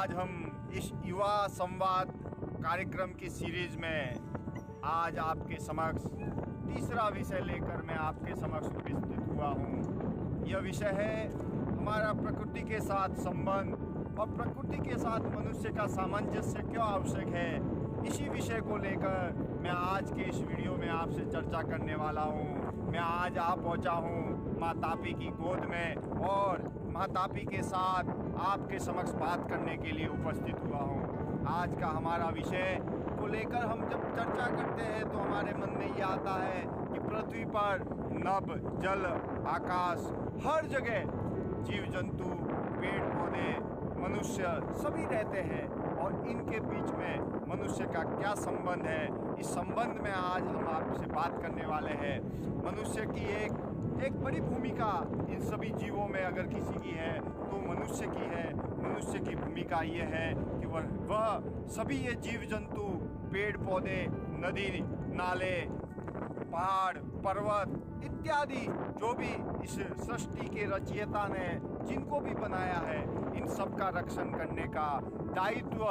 आज हम इस युवा संवाद कार्यक्रम की सीरीज में आज आपके समक्ष तीसरा विषय लेकर मैं आपके समक्ष उपस्थित हुआ हूँ। यह विषय है हमारा प्रकृति के साथ संबंध और प्रकृति के साथ मनुष्य का सामंजस्य क्यों आवश्यक है। इसी विषय को लेकर मैं आज के इस वीडियो में आपसे चर्चा करने वाला हूँ। मैं आज आ पहुँचा हूँ माँ तापी की गोद में और माँ तापी के साथ आपके समक्ष बात करने के लिए उपस्थित हुआ हूँ। आज का हमारा विषय को लेकर हम जब चर्चा करते हैं तो हमारे मन में ये आता है कि पृथ्वी पर नभ, जल, आकाश, हर जगह जीव जंतु, पेड़ पौधे, मनुष्य सभी रहते हैं और इनके बीच में मनुष्य का क्या संबंध है। इस संबंध में आज हम आपसे बात करने वाले हैं। मनुष्य की एक बड़ी भूमिका इन सभी जीवों में अगर किसी की है तो मनुष्य की है। मनुष्य की भूमिका ये है कि वह सभी ये जीव जंतु, पेड़ पौधे, नदी नाले, पहाड़, पर्वत इत्यादि जो भी इस सृष्टि के रचयिता ने जिनको भी बनाया है, इन सब का रक्षण करने का दायित्व,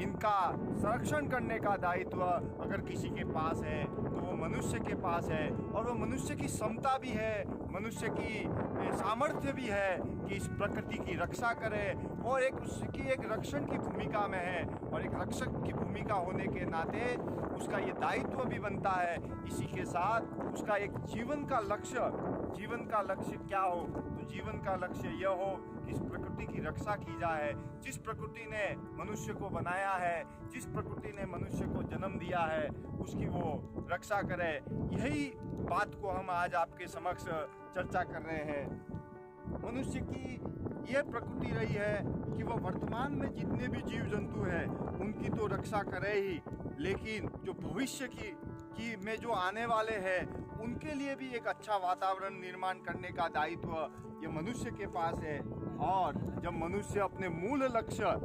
इनका संरक्षण करने का दायित्व अगर किसी के पास है तो वो मनुष्य के पास है। और वो मनुष्य की क्षमता भी है, मनुष्य की सामर्थ्य भी है कि इस प्रकृति की रक्षा करे और उसकी एक रक्षण की भूमिका में है। और एक रक्षक की भूमिका होने के नाते उसका ये दायित्व भी बनता है। इसी के साथ उसका एक जीवन का लक्ष्य क्या हो, तो जीवन का लक्ष्य यह हो कि इस प्रकृति की रक्षा की जाए। जिस प्रकृति ने मनुष्य को बनाया है, जिस प्रकृति ने मनुष्य को जन्म दिया है, उसकी वो रक्षा करे। यही बात को हम आज आपके समक्ष चर्चा कर रहे हैं। मनुष्य की यह प्रकृति रही है कि वह वर्तमान में जितने भी जीव जंतु हैं उनकी तो रक्षा करे ही, लेकिन जो भविष्य की में जो आने वाले हैं उनके लिए भी एक अच्छा वातावरण निर्माण करने का दायित्व ये मनुष्य के पास है। और जब मनुष्य अपने मूल लक्ष्य,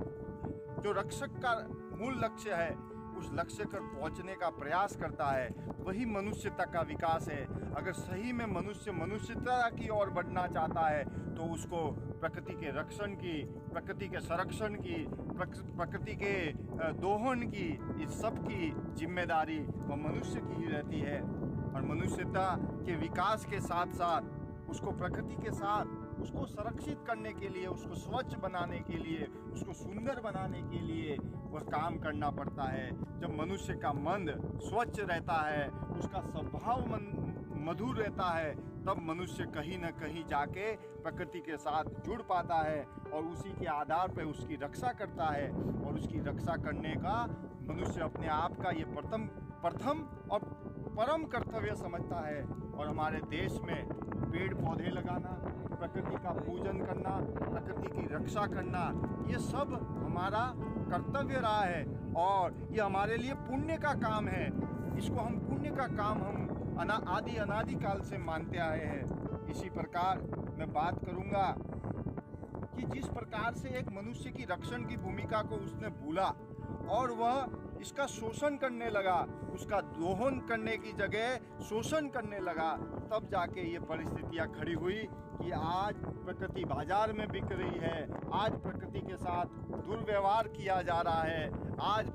जो रक्षक का मूल लक्ष्य है, उस लक्ष्य पर पहुंचने का प्रयास करता है, वही मनुष्यता का विकास है। अगर सही में मनुष्य मनुष्यता की ओर बढ़ना चाहता है तो उसको प्रकृति के रक्षण की, प्रकृति के संरक्षण की, प्रकृति के दोहन की, इस सब की जिम्मेदारी वह मनुष्य की ही रहती है। और मनुष्यता के विकास के साथ साथ उसको प्रकृति के साथ उसको संरक्षित करने के लिए, उसको स्वच्छ बनाने के लिए, उसको सुंदर बनाने के लिए वह काम करना पड़ता है। जब मनुष्य का मन स्वच्छ रहता है, उसका स्वभाव मधुर रहता है, तब मनुष्य कहीं न कहीं जाके प्रकृति के साथ जुड़ पाता है और उसी के आधार पर उसकी रक्षा करता है। और उसकी रक्षा करने का मनुष्य अपने आप का ये प्रथम और परम कर्तव्य समझता है। और हमारे देश में पेड़ पौधे लगाना, प्रकृति का पूजन करना, प्रकृति की रक्षा करना, ये सब हमारा कर्तव्य रहा है और ये हमारे लिए पुण्य का काम है। इसको हम पुण्य का काम हम अनादि काल से मानते आए हैं। इसी प्रकार मैं बात करूंगा कि जिस प्रकार से एक मनुष्य की रक्षण की भूमिका को उसने भूला और वह इसका शोषण करने लगा, उसका दोहन करने की जगह शोषण करने लगा, तब जाके ये परिस्थितियां खड़ी हुई कि आज प्रकृति बाजार में बिक रही है, आज प्रकृति के साथ दुर्व्यवहार किया जा रहा है, आज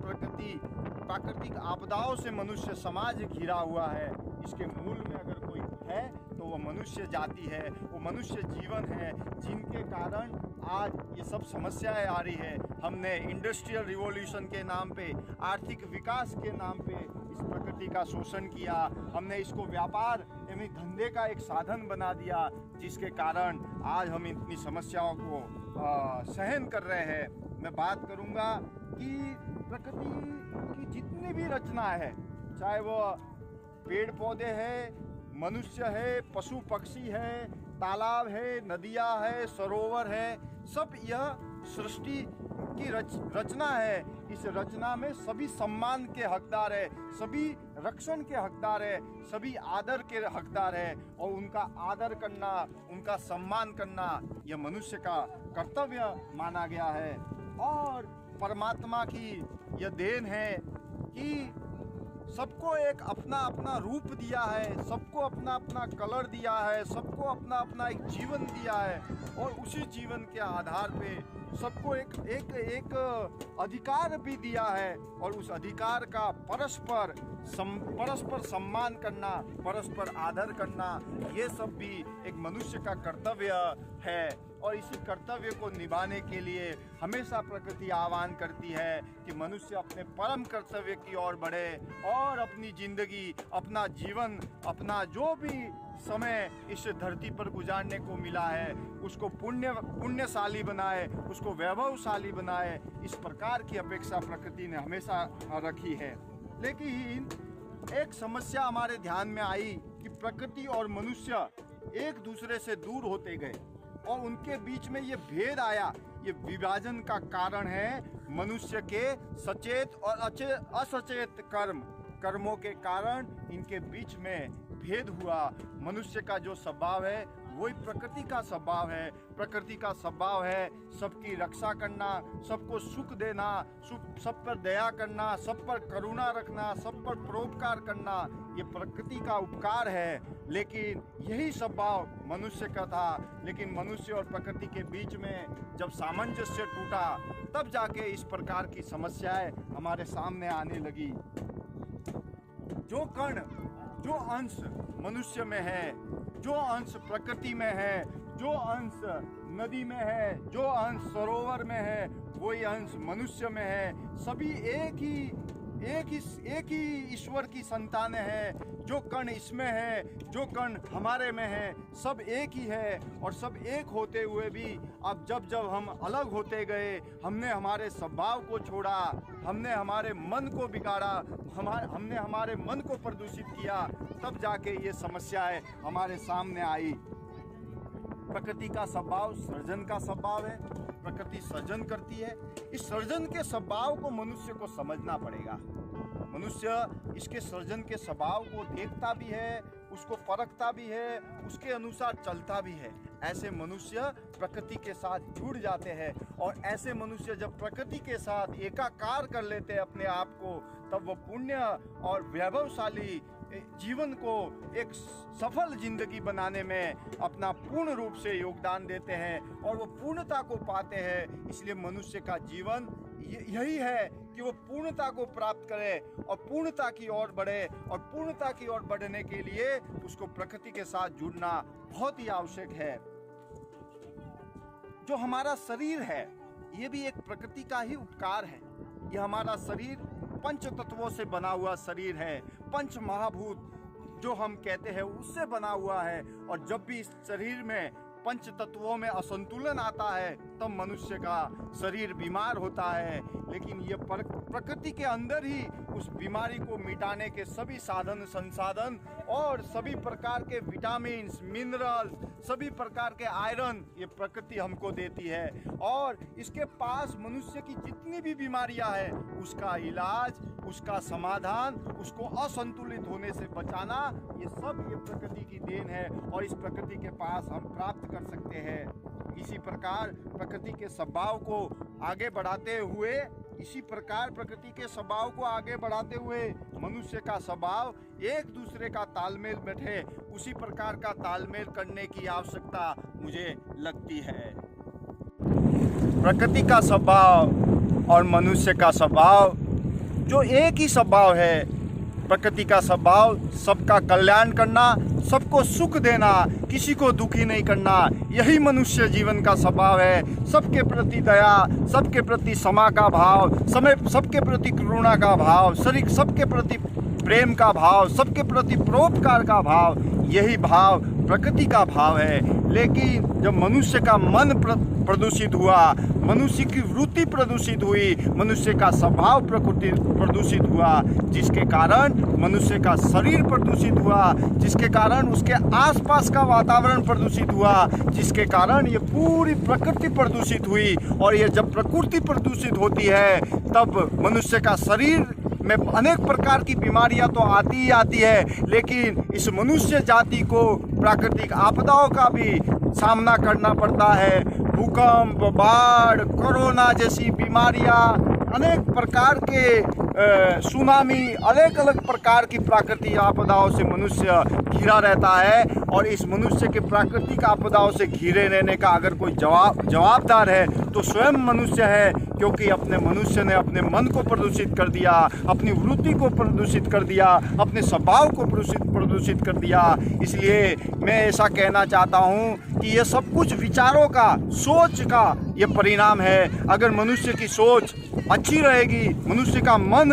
प्राकृतिक आपदाओं से मनुष्य समाज घिरा हुआ है। इसके मूल में अगर कोई है तो वो मनुष्य जाति है, वो मनुष्य जीवन है, जिनके कारण आज ये सब समस्याएं आ रही है। हमने इंडस्ट्रियल रिवॉल्यूशन के नाम पे, आर्थिक विकास के नाम पे इस प्रकृति का शोषण किया। हमने इसको व्यापार एवं धंधे का एक साधन बना दिया, जिसके कारण आज हम इतनी समस्याओं को सहन कर रहे हैं। मैं बात करूंगा कि प्रकृति की जितनी भी रचना है, चाहे वो पेड़ पौधे है, मनुष्य है, पशु पक्षी है, तालाब है, नदियाँ है, सरोवर है, सब यह सृष्टि की रचना है। इस रचना में सभी सम्मान के हकदार है, सभी रक्षण के हकदार है, सभी आदर के हकदार है। और उनका आदर करना, उनका सम्मान करना यह मनुष्य का कर्तव्य माना गया है। और परमात्मा की यह देन है कि सबको एक अपना अपना रूप दिया है, सबको अपना अपना कलर दिया है, सबको अपना अपना एक जीवन दिया है और उसी जीवन के आधार पे सबको एक अधिकार भी दिया है और उस अधिकार का परस्पर सम्मान करना, परस्पर आदर करना, ये सब भी एक मनुष्य का कर्तव्य है। और इसी कर्तव्य को निभाने के लिए हमेशा प्रकृति आह्वान करती है कि मनुष्य अपने परम कर्तव्य की ओर बढ़े और अपनी जिंदगी, अपना जीवन, अपना जो भी समय इस धरती पर गुजारने को मिला है उसको पुण्यशाली बनाए, उसको वैभवशाली बनाए। इस प्रकार की अपेक्षा प्रकृति ने हमेशा रखी है। लेकिन एक समस्या हमारे ध्यान में आई कि प्रकृति और मनुष्य एक दूसरे से दूर होते गए और उनके बीच में ये भेद आया। ये विभाजन का कारण है मनुष्य के सचेत और असचेत कर्मों के कारण इनके बीच में भेद हुआ। मनुष्य का जो स्वभाव है वही प्रकृति का स्वभाव है। प्रकृति का स्वभाव है सबकी रक्षा करना, सबको सुख देना, सब पर दया करना, सब पर करुणा रखना, सब पर परोपकार करना। ये प्रकृति का उपकार है। लेकिन यही स्वभाव मनुष्य का था। लेकिन मनुष्य और प्रकृति के बीच में जब सामंजस्य टूटा तब जाके इस प्रकार की समस्याएं हमारे सामने आने लगी। जो कण, जो अंश मनुष्य में है, जो अंश प्रकृति में है, जो अंश नदी में है, जो अंश सरोवर में है, वही अंश मनुष्य में है। सभी एक ही ईश्वर की संतानें हैं। जो कण इसमें है, जो कण हमारे में है, सब एक ही है। और सब एक होते हुए भी अब जब हम अलग होते गए, हमने हमारे स्वभाव को छोड़ा, हमने हमारे मन को बिगाड़ा, हमने हमारे मन को प्रदूषित किया, तब जाके ये समस्याएं हमारे सामने आई। प्रकृति का स्वभाव सृजन का स्वभाव है। प्रकृति सृजन करती है। इस सृजन के स्वभाव को मनुष्य को समझना पड़ेगा। मनुष्य इसके सृजन के स्वभाव को देखता भी है, उसको परखता भी है, उसके अनुसार चलता भी है। ऐसे मनुष्य प्रकृति के साथ जुड़ जाते हैं और ऐसे मनुष्य जब प्रकृति के साथ एकाकार कर लेते हैं अपने आप को, तब वो पुण्य और वैभवशाली जीवन को एक सफल जिंदगी बनाने में अपना पूर्ण रूप से योगदान देते हैं और वो पूर्णता को पाते हैं। इसलिए मनुष्य का जीवन यही है कि वो पूर्णता को प्राप्त करे और पूर्णता की ओर बढ़े। और पूर्णता की ओर बढ़ने के लिए उसको प्रकृति के साथ जुड़ना बहुत ही आवश्यक है। जो हमारा शरीर है ये भी एक प्रकृति का ही उपकार है। ये हमारा शरीर पंच तत्वों से बना हुआ शरीर है। पंच महाभूत जो हम कहते हैं उससे बना हुआ है। और जब भी इस शरीर में पंच तत्वों में असंतुलन आता है तब मनुष्य का शरीर बीमार होता है। लेकिन ये प्रकृति के अंदर ही उस बीमारी को मिटाने के सभी साधन संसाधन और सभी प्रकार के विटामिन, मिनरल्स, सभी प्रकार के आयरन ये प्रकृति हमको देती है। और इसके पास मनुष्य की जितनी भी बीमारियां हैं उसका इलाज, उसका समाधान, उसको असंतुलित होने से बचाना, ये सब ये प्रकृति की देन है और इस प्रकृति के पास हम प्राप्त कर सकते हैं। इसी प्रकार प्रकृति के स्वभाव को आगे बढ़ाते हुए, इसी प्रकार प्रकृति के स्वभाव को आगे बढ़ाते हुए मनुष्य का स्वभाव एक दूसरे का तालमेल बैठे, उसी प्रकार का तालमेल करने की आवश्यकता मुझे लगती है। प्रकृति का स्वभाव और मनुष्य का स्वभाव जो एक ही स्वभाव है। प्रकृति का स्वभाव सबका कल्याण करना, सबको सुख देना, किसी को दुखी नहीं करना, यही मनुष्य जीवन का स्वभाव है। सबके प्रति दया, सबके प्रति क्षमा का भाव, सबके प्रति करुणा का भाव, सबके प्रति प्रेम का भाव, सबके प्रति परोपकार का भाव, यही भाव प्रकृति का भाव है। लेकिन जब मनुष्य का मन प्रदूषित हुआ, मनुष्य की वृत्ति प्रदूषित हुई, मनुष्य का स्वभाव प्रकृति प्रदूषित हुआ, जिसके कारण मनुष्य का शरीर प्रदूषित हुआ, जिसके कारण उसके आसपास का वातावरण प्रदूषित हुआ, जिसके कारण ये पूरी प्रकृति प्रदूषित हुई। और ये जब प्रकृति प्रदूषित होती है तब मनुष्य का शरीर में अनेक प्रकार की बीमारियां तो आती ही आती है। लेकिन इस मनुष्य जाति को प्राकृतिक आपदाओं का भी सामना करना पड़ता है। भूकंप, बाढ़, कोरोना जैसी बीमारियां, अनेक प्रकार के सुनामी, अलग अलग प्रकार की प्राकृतिक आपदाओं से मनुष्य घिरा रहता है। और इस मनुष्य के प्राकृतिक आपदाओं से घिरे रहने का अगर कोई जवाबदार है तो स्वयं मनुष्य है, क्योंकि अपने मनुष्य ने अपने मन को प्रदूषित कर दिया, अपनी वृत्ति को प्रदूषित कर दिया, अपने स्वभाव को प्रदूषित कर दिया। इसलिए मैं ऐसा कहना चाहता हूँ कि ये सब कुछ विचारों का, सोच का ये परिणाम है। अगर मनुष्य की सोच अच्छी रहेगी, मनुष्य का मन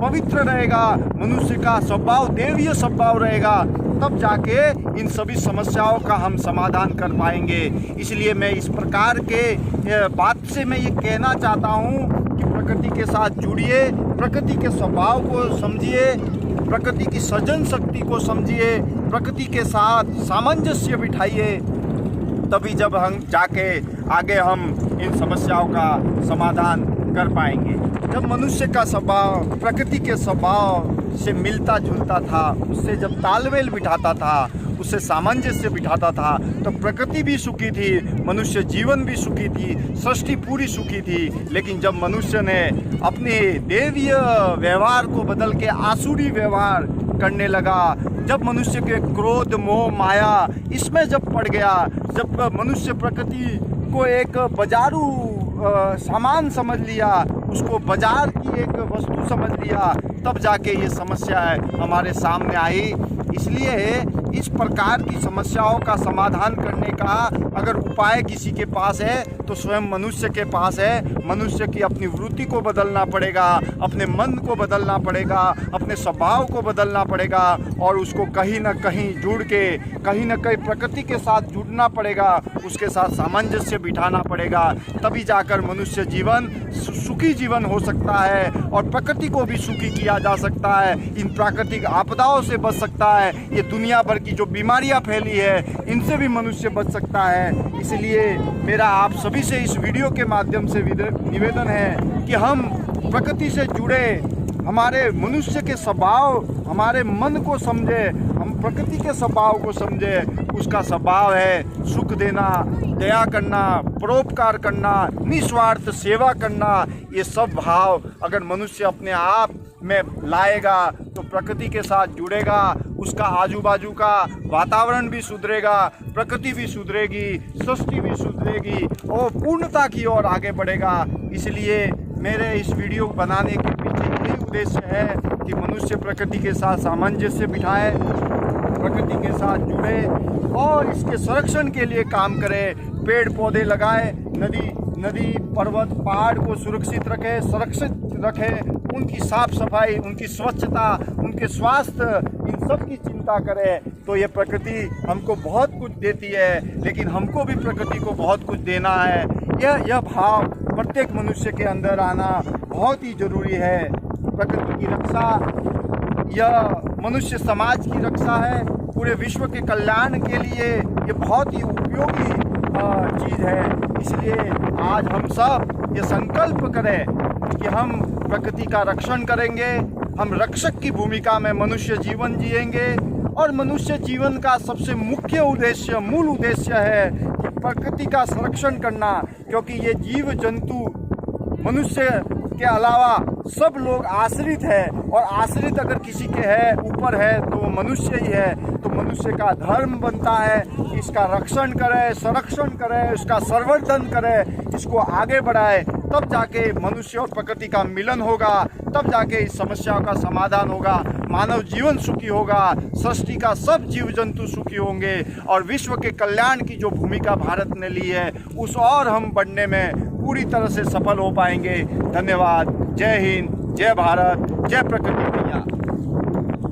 पवित्र रहेगा, मनुष्य का स्वभाव देवीय स्वभाव रहेगा, तब जाके इन सभी समस्याओं का हम समाधान कर पाएंगे। इसलिए मैं इस प्रकार के बात से मैं ये कहना चाहता हूँ कि प्रकृति के साथ जुड़िए, प्रकृति के स्वभाव को समझिए, प्रकृति की सृजन शक्ति को समझिए, प्रकृति के साथ सामंजस्य बिठाइए, तभी जब हम जाके आगे हम इन समस्याओं का समाधान कर पाएंगे। जब मनुष्य का स्वभाव प्रकृति के स्वभाव से मिलता जुलता था, उससे जब तालमेल बिठाता था, उससे सामंजस्य बिठाता था, तो प्रकृति भी सुखी थी, मनुष्य जीवन भी सुखी थी, सृष्टि पूरी सुखी थी। लेकिन जब मनुष्य ने अपने देवीय व्यवहार को बदल के आसुरी व्यवहार करने लगा, जब मनुष्य के क्रोध, मोह, माया इसमें जब पड़ गया, जब मनुष्य प्रकृति को एक बाजारू सामान समझ लिया, उसको बाजार की एक वस्तु समझ लिया, तब जाके ये समस्या हमारे सामने आई। इसलिए इस प्रकार की समस्याओं का समाधान करने का अगर उपाय किसी के पास है तो स्वयं मनुष्य के पास है। मनुष्य की अपनी वृत्ति को बदलना पड़ेगा, अपने मन को बदलना पड़ेगा, अपने स्वभाव को बदलना पड़ेगा, और उसको कहीं ना कहीं जुड़ के, कहीं ना कहीं प्रकृति के साथ जुड़ना पड़ेगा, उसके साथ सामंजस्य बिठाना पड़ेगा। तभी जाकर मनुष्य जीवन सुखी जीवन हो सकता है और प्रकृति को भी सुखी किया जा सकता है, इन प्राकृतिक आपदाओं से बच सकता है। ये दुनिया भर की जो बीमारियां फैली है इनसे भी मनुष्य बच सकता है। इसलिए मेरा आप सभी से इस वीडियो के माध्यम से निवेदन है कि हम प्रकृति से जुड़े, हमारे मनुष्य के स्वभाव, हमारे मन को समझे, हम प्रकृति के स्वभाव को समझे। उसका स्वभाव है सुख देना, दया करना, परोपकार करना, निस्वार्थ सेवा करना। ये सब भाव अगर मनुष्य अपने आप में लाएगा तो प्रकृति के साथ जुड़ेगा, उसका आजू बाजू का वातावरण भी सुधरेगा, प्रकृति भी सुधरेगी, सृष्टि भी सुधरेगी और पूर्णता की ओर आगे बढ़ेगा। इसलिए मेरे इस वीडियो बनाने के पीछे यही उद्देश्य है कि मनुष्य प्रकृति के साथ सामंजस्य बिठाए, प्रकृति के साथ जुड़े और इसके संरक्षण के लिए काम करे, पेड़ पौधे लगाए, नदी पर्वत पहाड़ को सुरक्षित रखे, संरक्षित रखे, उनकी साफ सफाई, उनकी स्वच्छता, उनके स्वास्थ्य, इन सब की चिंता करें। तो ये प्रकृति हमको बहुत कुछ देती है, लेकिन हमको भी प्रकृति को बहुत कुछ देना है। यह भाव प्रत्येक मनुष्य के अंदर आना बहुत ही जरूरी है। प्रकृति की रक्षा यह मनुष्य समाज की रक्षा है, पूरे विश्व के कल्याण के लिए ये बहुत ही उपयोगी चीज़ है। इसलिए आज हम सब ये संकल्प करें कि हम प्रकृति का रक्षण करेंगे, हम रक्षक की भूमिका में मनुष्य जीवन जिएंगे। और मनुष्य जीवन का सबसे मुख्य उद्देश्य, मूल उद्देश्य है कि प्रकृति का संरक्षण करना, क्योंकि ये जीव जंतु मनुष्य के अलावा सब लोग आश्रित है, और आश्रित अगर किसी के है ऊपर है तो वो मनुष्य ही है। तो मनुष्य का धर्म बनता है कि इसका रक्षण करे, संरक्षण करे, इसका संवर्धन करे, इसको आगे बढ़ाए, तब जाके मनुष्य और प्रकृति का मिलन होगा, तब जाके इस समस्याओं का समाधान होगा, मानव जीवन सुखी होगा, सृष्टि का सब जीव जंतु सुखी होंगे, और विश्व के कल्याण की जो भूमिका भारत ने ली है उस और हम बढ़ने में पूरी तरह से सफल हो पाएंगे। धन्यवाद। जय हिंद, जय भारत, जय प्रकृति।